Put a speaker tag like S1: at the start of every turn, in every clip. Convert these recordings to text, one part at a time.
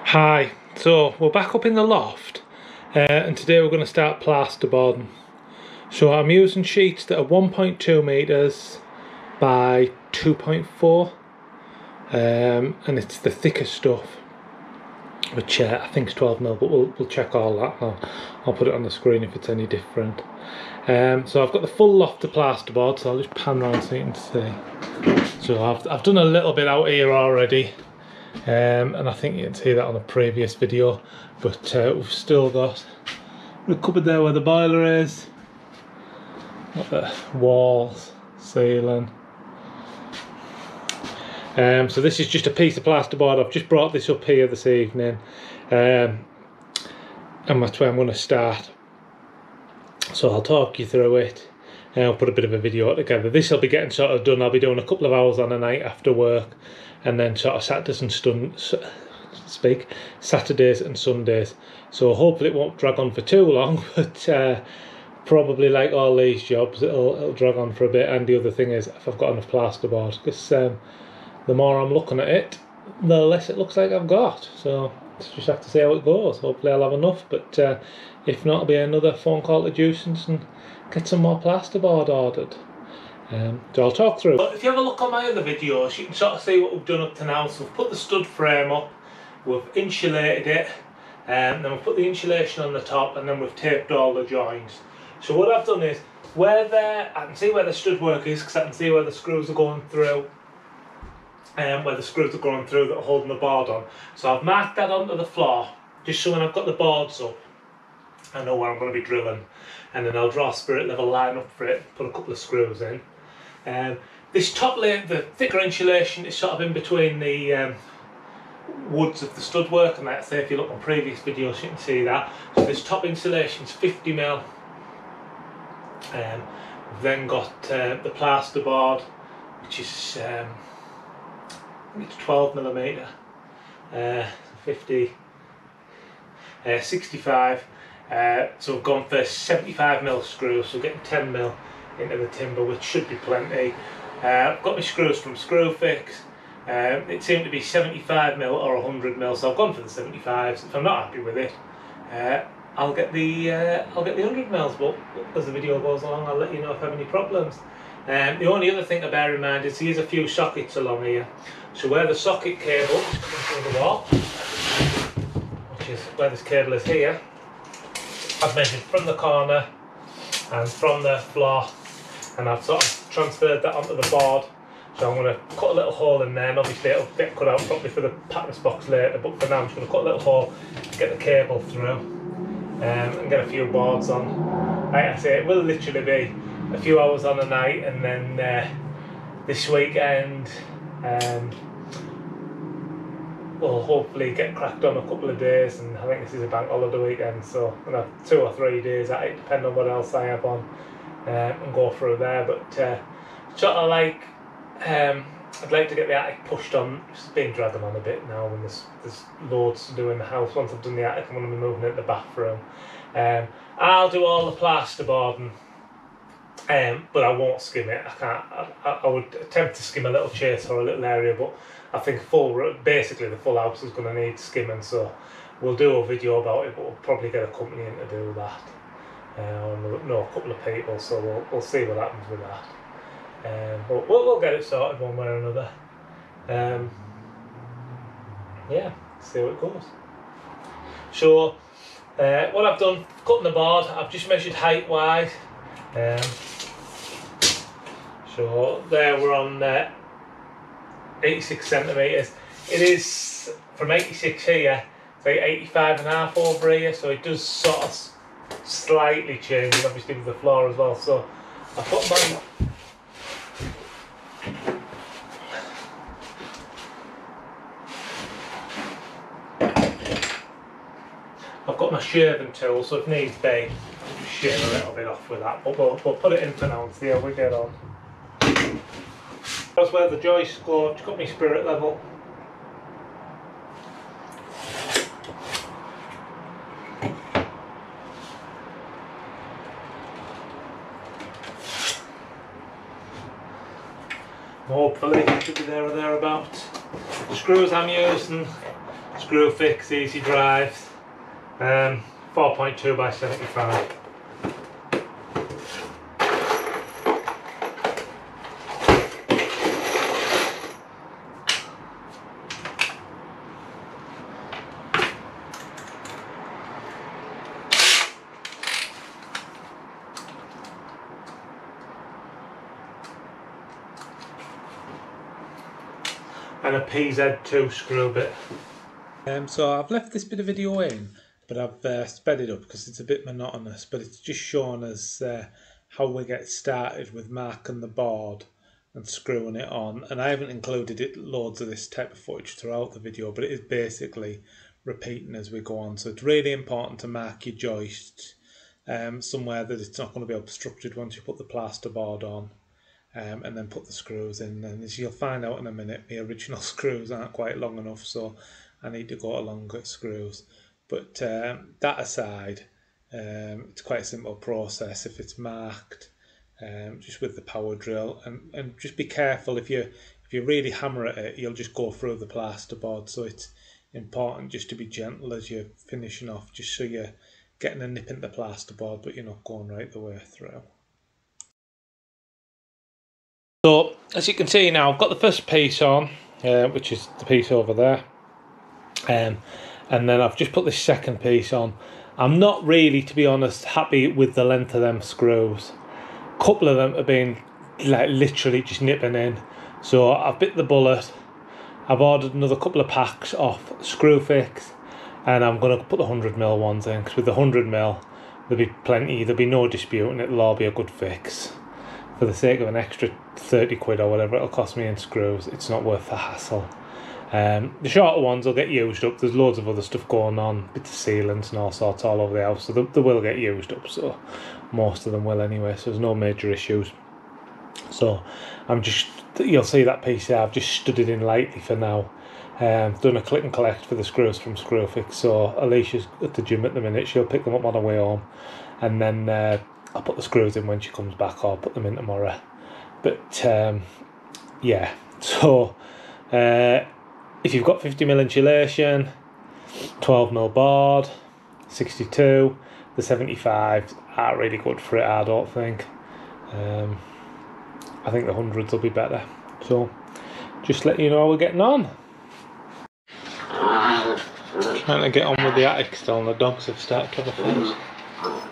S1: Hi, so we're back up in the loft and today we're going to start plasterboarding. So I'm using sheets that are 1.2 metres by 2.4 and it's the thicker stuff, which I think is 12mm, but we'll check all that. I'll put it on the screen if it's any different. So I've got the full loft to plasterboard, so I'll just pan around so you can see. So I've done a little bit out here already. And I think you can see that on the previous video, but we've still got the cupboard there where the boiler is, got the walls, ceiling. So this is just a piece of plasterboard. I've just brought this up here this evening, and that's where I'm going to start. So I'll talk you through it and I'll put a bit of a video together. This will be getting sort of done. I'll be doing a couple of hours on a night after work, and then sort of Saturdays and Sundays. So hopefully it won't drag on for too long, but probably like all these jobs, it'll drag on for a bit. And the other thing is, if I've got enough plasterboard, because the more I'm looking at it, the less it looks like I've got. So just have to see how it goes. Hopefully I'll have enough, but if not, it'll be another phone call to Juicens and get some more plasterboard ordered. So I'll talk through. But if you have a look on my other videos, you can sort of see what we've done up to now. So we've put the stud frame up, we've insulated it, and then we've put the insulation on the top, and then we've taped all the joints. So what I've done is, where there, I can see where the stud work is, because I can see where the screws are going through, that are holding the board on. So I've marked that onto the floor, just so when I've got the boards up, I know where I'm going to be drilling, and then I'll draw a spirit level line up for it, put a couple of screws in. This top layer, the thicker insulation, is sort of in between the woods of the stud work, and like I say, if you look on previous videos you can see that. So this top insulation is 50mm. We've then got the plasterboard, which is I think it's 12mm, 65. So we've gone for 75mm screws, so we're getting 10mm into the timber, which should be plenty. I've got my screws from Screwfix. It seemed to be 75mm or 100mm, so I've gone for the 75s. If I'm not happy with it, I'll get the 100mm. But as the video goes along, I'll let you know if I have any problems. The only other thing to bear in mind is there's a few sockets along here. So where the socket cable is coming through the wall, which is where this cable is here, I've measured from the corner and from the floor, and I've sort of transferred that onto the board. So I'm going to cut a little hole in there, and obviously it'll get cut out properly for the pattern box later, but for now I'm just going to cut a little hole, get the cable through, and get a few boards on. Like I say, it will literally be a few hours on a night, and then this weekend we'll hopefully get cracked on a couple of days, and I think this is a bank holiday weekend, so I'm going to have 2 or 3 days at it, depending on what else I have on, and go through there. But sort of like, I'd like to get the attic pushed on. It's been dragging on a bit now, and there's loads to do in the house. Once I've done the attic, I'm going to be moving into the bathroom. I'll do all the plasterboarding, but I won't skim it. I would attempt to skim a little chase or a little area, but I think basically the full house is going to need skimming, so we'll do a video about it, but we'll probably get a company in to do that. Know a couple of people, so we'll see what happens with that. But we'll get it sorted one way or another. Yeah, see how it goes. So what I've done, cutting the board, I've just measured height wise. So there we're on 86cm. It is from 86 here, it's like 85.5 over here, so it does sort of slightly change, and obviously with the floor as well. So I've got my shaving tool, so if needs be, I'll just shave a little bit off with that, but we'll put it in for now and see how we get on. That's where the joists go. Just got my spirit level. Hopefully it should be there or thereabouts. The screws I'm using, screw fix, easy drives, 4.2 by 75. And a PZ2 screw bit. So I've left this bit of video in, but I've sped it up because it's a bit monotonous, but it's just shown us how we get started with marking the board and screwing it on. And I haven't included loads of this type of footage throughout the video, but it is basically repeating as we go on. So it's really important to mark your joists somewhere that it's not going to be obstructed once you put the plasterboard on. And then put the screws in, and as you'll find out in a minute, the original screws aren't quite long enough, so I need to go to longer screws. But that aside, it's quite a simple process if it's marked, just with the power drill, and just be careful if you really hammer at it, you'll just go through the plasterboard. So it's important just to be gentle as you're finishing off, just so you're getting a nip into the plasterboard, but you're not going right the way through. So as you can see now, I've got the first piece on, which is the piece over there, and then I've just put this second piece on. I'm not really, to be honest, happy with the length of them screws. A couple of them have been like literally just nipping in, so I've bit the bullet. I've ordered another couple of packs off Screwfix, and I'm going to put the 100mm ones in, because with the 100mm there'll be plenty, there'll be no dispute, and it'll all be a good fix. For the sake of an extra 30 quid or whatever it'll cost me in screws, it's not worth the hassle. The shorter ones will get used up. There's loads of other stuff going on, bits of sealants and all sorts all over the house, so they will get used up, so most of them will anyway, so there's no major issues. So I'm just, you'll see that piece there, I've just stood it in lightly for now. Done a click and collect for the screws from Screwfix, so Alicia's at the gym at the minute, she'll pick them up on her way home, and then I'll put the screws in when she comes back, or I'll put them in tomorrow. But yeah, so if you've got 50mm insulation, 12mm board, 62, the 75s aren't really good for it, I don't think. I think the 100s will be better. So just let you know how we're getting on. Trying to get on with the attic still, and the dogs have started to have a fence.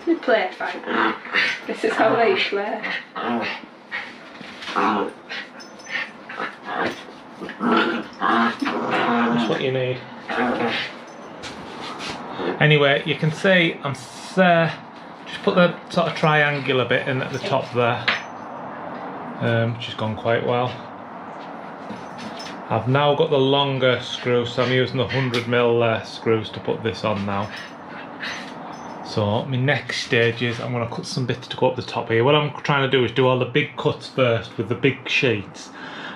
S2: You play, Frank. This is how they play.
S1: That's what you need. Anyway, you can see I'm just put the sort of triangular bit in at the top there, which has gone quite well. I've now got the longer screws, so I'm using the 100mm screws to put this on now. So my next stage is I'm going to cut some bits to go up the top here. What I'm trying to do is do all the big cuts first with the big sheets,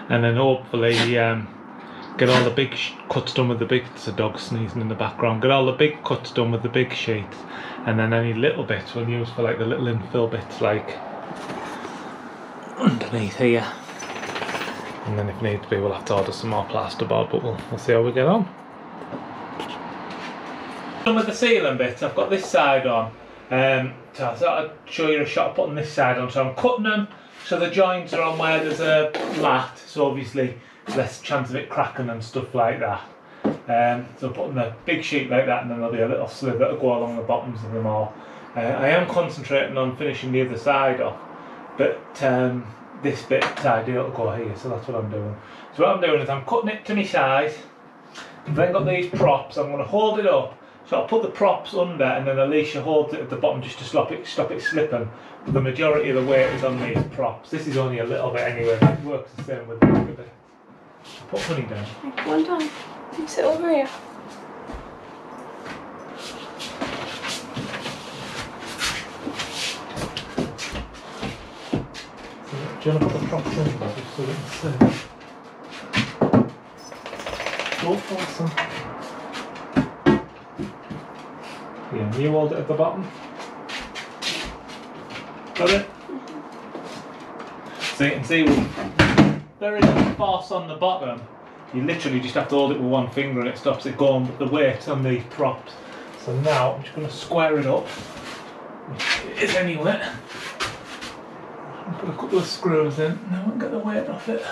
S1: and then hopefully get all the big cuts done with the big, there's a dog sneezing in the background, get all the big cuts done with the big sheets, and then any little bits we'll use for like the little infill bits like underneath here. And then if need be we'll have to order some more plasterboard, but we'll see how we get on. Done with the ceiling bits, I've got this side on, so I thought I'd show you a shot of putting this side on. So I'm cutting them so the joints are on where there's a lat, so obviously less chance of it cracking and stuff like that. So putting the big sheet like that, and then there'll be a little sliver that'll go along the bottoms of them all. I am concentrating on finishing the other side off, but this bit's ideal to go here, so that's what I'm doing. So what I'm doing is I'm cutting it to my size. I've then got these props, I'm going to hold it up. So I'll put the props under, and then Alicia holds it at the bottom just to stop it slipping. But the majority of the weight is on these props. This is only a little bit anyway, but it works the same with the bigger bit. Put honey down.
S2: One down. You sit over here.
S1: Do you want to put the props in there just so we can see? Go for some. Yeah, you hold it at the bottom. Got it? So you can see with very little force on the bottom, you literally just have to hold it with one finger and it stops it going, but the weight's on these props. So now I'm just going to square it up, which it is anyway. I'll put a couple of screws in, now I can get the weight off it.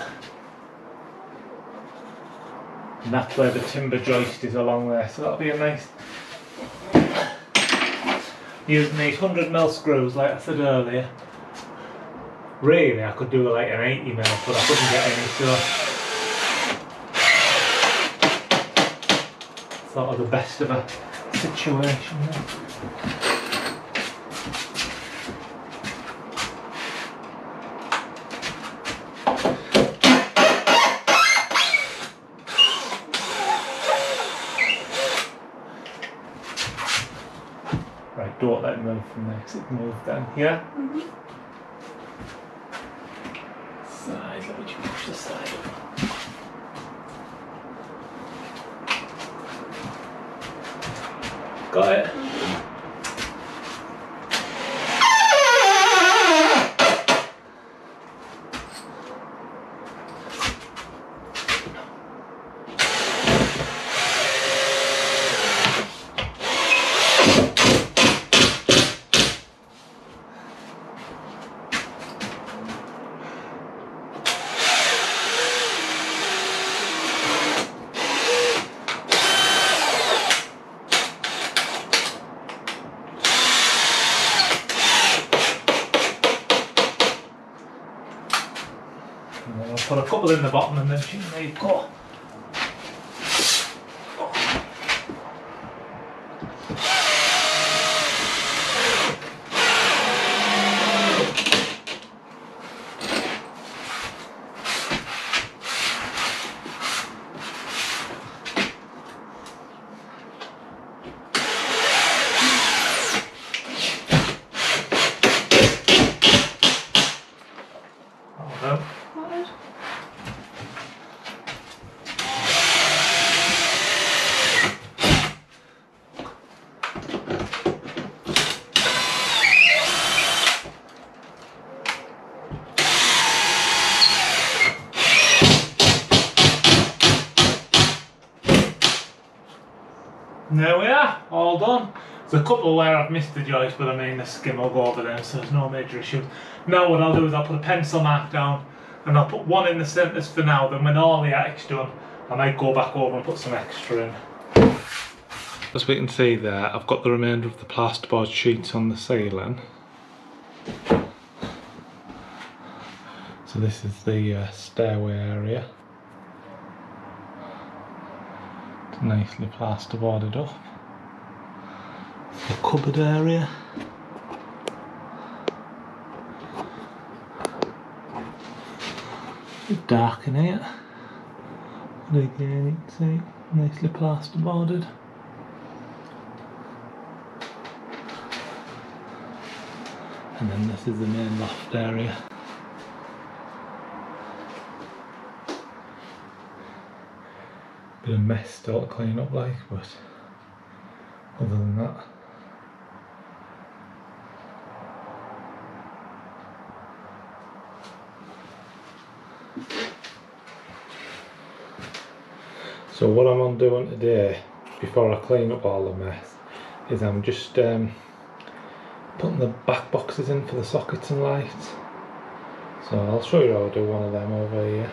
S1: And that's where the timber joist is along there, so that'll be a nice... Using these 100mm screws like I said earlier. Really I could do like an 80mm, but I couldn't get any, so... Sort of the best of a situation there. Right, don't let it move from there because it moved then. Yeah? Side, let me just push the side up. Got it? And then I'll put a couple in the bottom and then there you go. There we are, all done. There's a couple where I've missed the joist, but I mean the skim will go over them, so there's no major issue. Now what I'll do is I'll put a pencil mark down and I'll put one in the centres for now, then when all the attic's done, I might go back over and put some extra in. As we can see there, I've got the remainder of the plasterboard sheets on the ceiling. So this is the stairway area. It's nicely plasterboarded up. The cupboard area. It's dark in here. But again, you can see nicely plasterboarded. And then this is the main loft area. Bit of mess still to clean up like, but other than that. So what I'm on doing today, before I clean up all the mess, is I'm just putting the back boxes in for the sockets and lights. So I'll show you how I do one of them over here.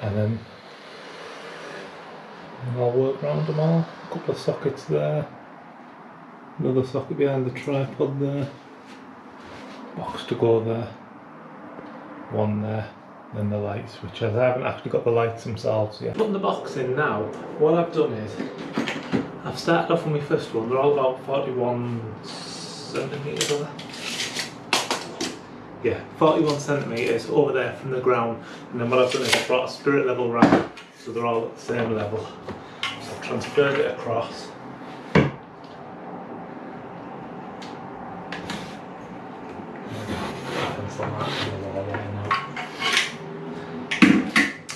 S1: And then I'll work around them all. A couple of sockets there, another socket behind the tripod there, box to go there, one there, then the light switches. I haven't actually got the lights themselves yet. Putting the box in now, what I've done is, I've started off on my first one, they're all about 41 centimetres over there. Yeah, 41 centimetres over there from the ground, and then what I've done is I've brought a spirit level round, so they're all at the same level. So I've transferred it across.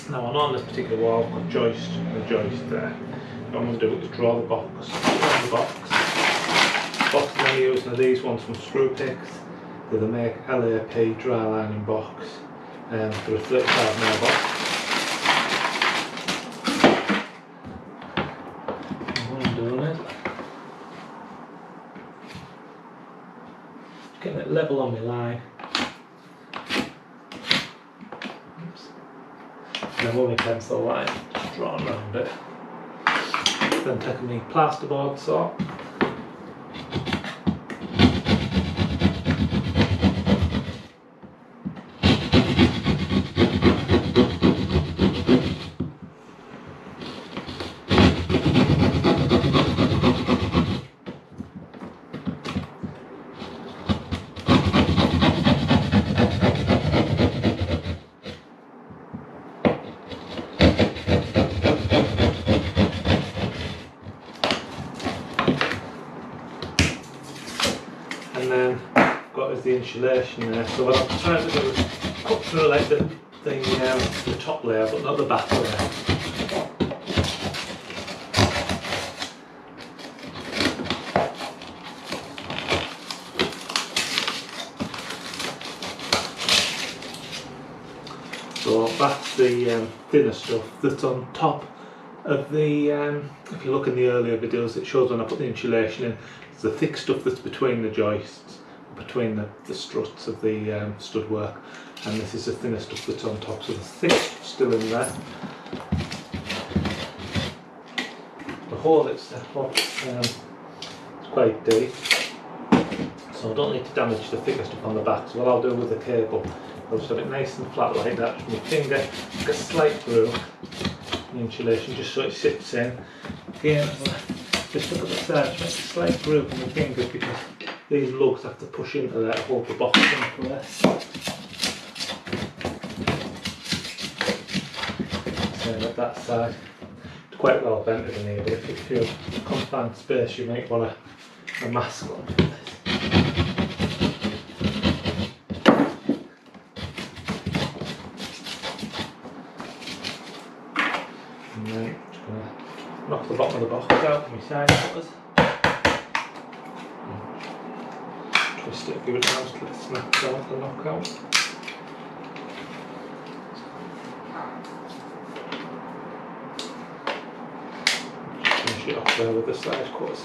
S1: Now on this particular wall I've got a joist there. What I'm going to do is draw the box. Box I'm using are these ones from Screw Picks. They're the Make LAP dry lining box. for a 35mm box. What I'm doing is getting it level on my line. Oops. And then with my pencil line, just drawing around it. Then taking my plasterboard saw. And then got is the insulation there. So what I'm trying to do is cut through like the top layer, but not the back layer. So that's the thinner stuff that's on top of the, if you look in the earlier videos, it shows when I put the insulation in, it's the thick stuff that's between the joists, between the struts of the stud work, and this is the thinner stuff that's on top, so the thick stuff's still in there. The hole itself, it's quite deep, so I don't need to damage the thicker stuff on the back, so what I'll do with the cable, I'll just have it nice and flat like that, with my finger, like a slight groove, the insulation just so it sits in. Again, just look at the side, just make a slight groove with my fingers because these lugs have to push into there to hold the box in place. Same at that side. It's quite well vented in here, but if you're confined space, you might want a mask on for this. And then I'm just going to knock the bottom of the box out with my side cutters. Twist it, give it a nice little snap out and knock out. Finish it off there with the side cutters.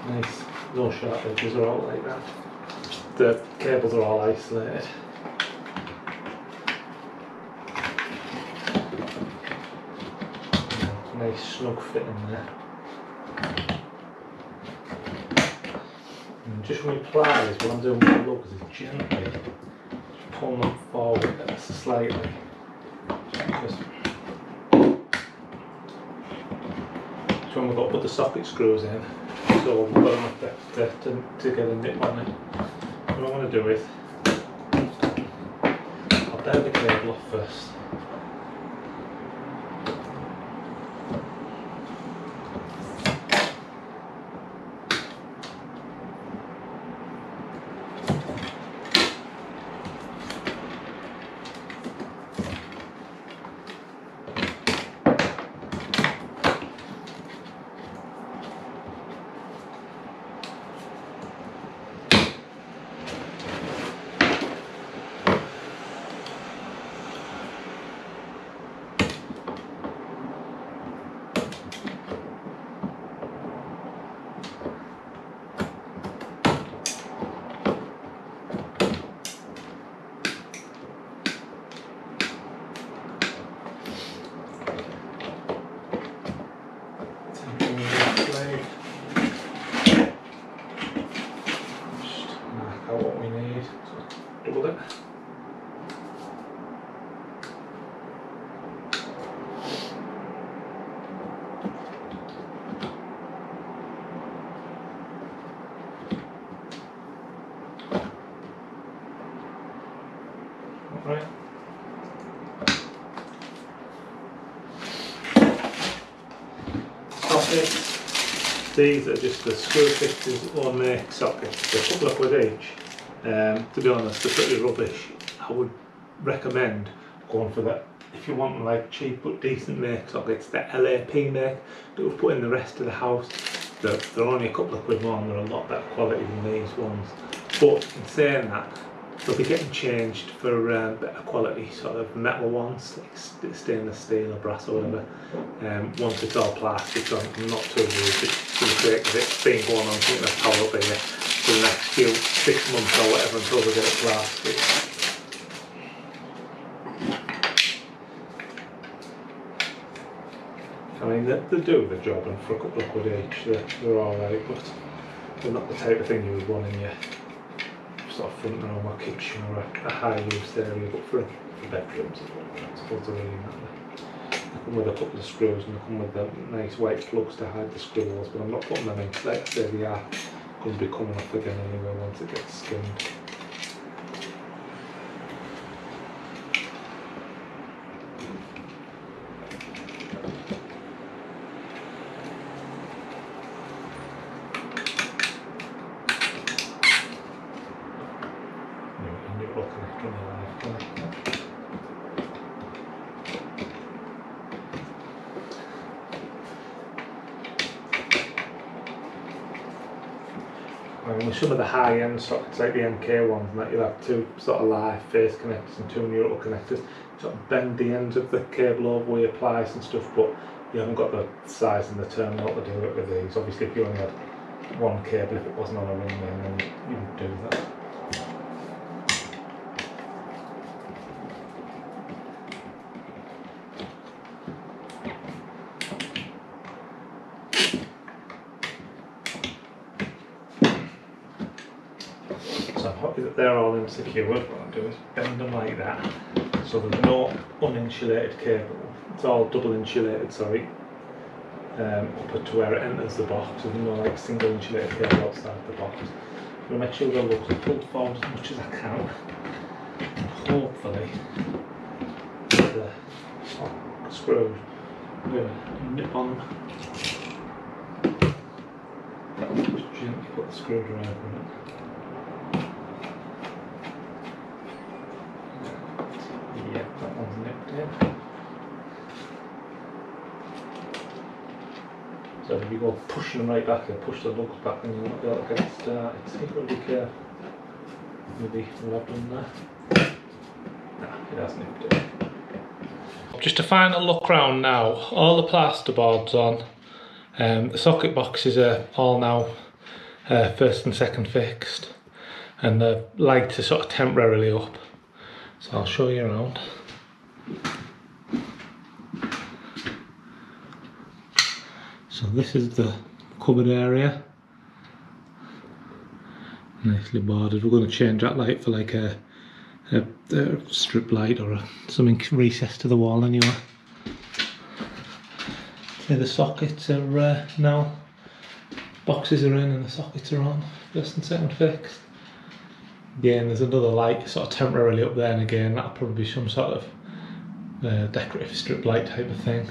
S1: Nice, no sharp edges are all like that. The cables are all isolated. Nice snug fit in there. And just with my pliers, what I'm doing with the lugs is gently just pulling them forward ever so slightly. Just when we've got to put the socket screws in, so we've got enough depth to get a nip on it. What I want to do is, I'll dial the cable off first. Right. Sockets. These are just the screw fixes or make sockets. They're a couple of quid each. To be honest, they're pretty rubbish. I would recommend going for that. If you want like cheap but decent make sockets, the LAP make that we've put in the rest of the house, they're only a couple of quid more and they're a lot better quality than these ones. But in saying that, they'll be getting changed for better quality sort of metal ones, like stainless steel or brass or whatever. Once it's all plastic, so I'm not too worried for the sake of it being going on something that's power up here for the next few 6 months or whatever until we get it plastic. I mean, they do the job, and for a couple of quid each, they're alright, but they're not the type of thing you would want in your sort of front room or kitchen or a high use area, but for bedrooms, I suppose they're really matter. They come with a couple of screws and they come with the nice white plugs to hide the screw holes, but I'm not putting them in, like I say, they are going to be coming off again anyway once it gets skimmed. With some of the high-end sockets, like the MK ones, and that you'll have two sort of live face connectors and two neutral connectors. Sort of bend the ends of the cable over with your pliers and stuff, but you haven't got the size and the terminal to do it with these. Obviously, if you only had one cable, if it wasn't on a ring, then you would do that. So I'm happy that they're all insecure. What I'll do is bend them like that, so there's no uninsulated cable. It's all double insulated, sorry, up to where it enters the box. There's no like single insulated cable outside the box. I'm going to make sure the lugs are pulled forward as much as I can. And hopefully the screws, I'm going to nip on them. Just gently put the screwdriver in it. Yeah, that one's nipped in. So if you go pushing them right back, you'll push the lugs back and you won't be able to get it started. So you've got to be careful. Maybe what I've done there. Nah, it has nipped in. Just a final look round now. All the plasterboard's on. The socket boxes are all now first and second fixed. And the lights are sort of temporarily up. So I'll show you around. So this is the cupboard area. Nicely bordered. We're going to change that light for like a strip light or something recessed to the wall anyway. See, the sockets are now, boxes are in and the sockets are on, first and second fixed. Again, there's another light sort of temporarily up there, and again that'll probably be some sort of decorative strip light type of thing.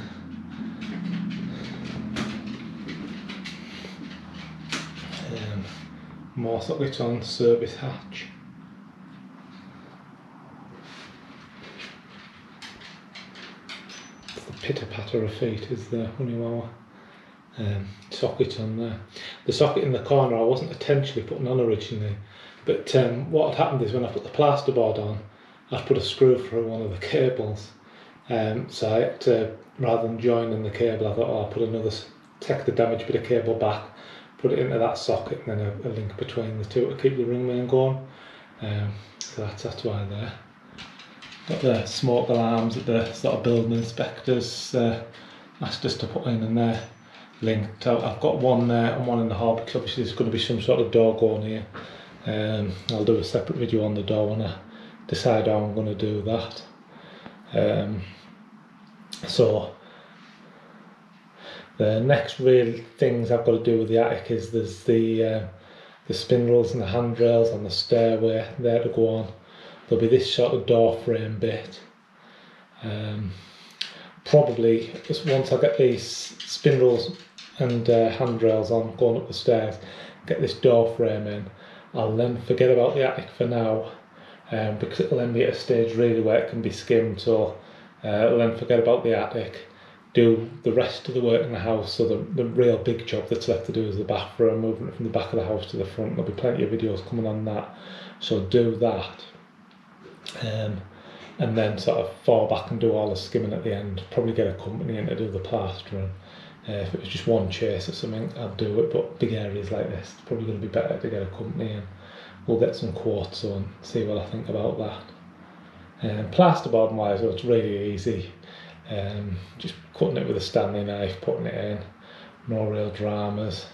S1: More sockets on service hatch. The pitter patter of feet is the Honeywell socket on there. The socket in the corner I wasn't intentionally putting on originally, but what had happened is when I put the plasterboard on, I put a screw through one of the cables. So I had to, rather than joining the cable, I thought, oh, I'll put another, take the damaged bit of cable back, put it into that socket, and then a link between the two to keep the ring main going. So that's why there. Got the smoke alarms that the sort of building inspectors asked us to put in, and they're linked. I've got one there and one in the hall, because obviously there's going to be some sort of door going here. I'll do a separate video on the door when I decide how I'm going to do that. So the next real things I've got to do with the attic is there's the spindles and the handrails on the stairway there to go on. There'll be this sort of door frame bit. Probably just once I get these spindles and handrails on going up the stairs, get this door frame in, I'll then forget about the attic for now, because it'll then be at a stage really where it can be skimmed. So I'll then forget about the attic, do the rest of the work in the house. So the real big job that's left to do is the bathroom, moving it from the back of the house to the front. There'll be plenty of videos coming on that, so do that. and then sort of fall back and do all the skimming at the end. Probably get a company in to do the plastering. If it was just one chase or something, I'd do it, but big areas like this, it's probably going to be better to get a company in. We'll get some quotes on, see what I think about that. Plasterboard wise, well, it's really easy. Just cutting it with a Stanley knife, putting it in, no real dramas.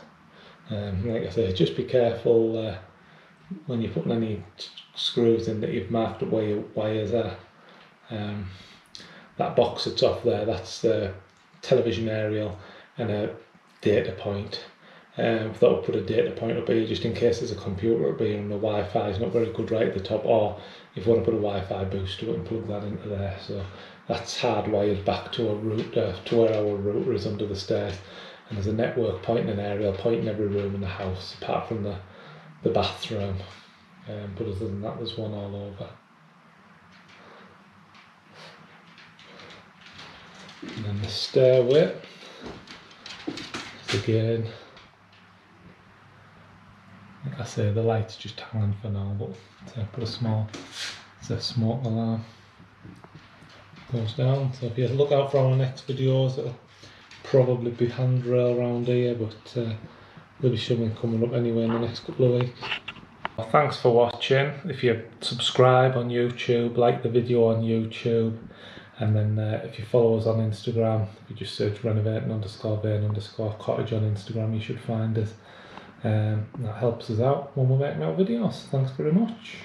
S1: Like I say, just be careful when you're putting any screws in that you've marked up where your wires are. That box that's off there, that's the television aerial and a data point. Thought I'd put a data point up here just in case there's a computer up here and the Wi-Fi is not very good right at the top, or if you want to put a Wi-Fi boost to it and plug that into there. So that's hardwired back to a router, to where our router is under the stairs, and there's a network point and an aerial point in every room in the house apart from the bathroom. But other than that, there's one all over. And then the stairway, again, like I say, the light's just hanging for now, but I put a small, it's a smoke alarm, goes down. So if you look out for our next videos, it'll probably be handrail around here, but there'll be something coming up anyway in the next couple of weeks. Well, thanks for watching. If you subscribe on YouTube, like the video on YouTube, and then if you follow us on Instagram, if you just search Renovation_Vane_Cottage on Instagram, you should find us. That helps us out when we're making our videos. Thanks very much.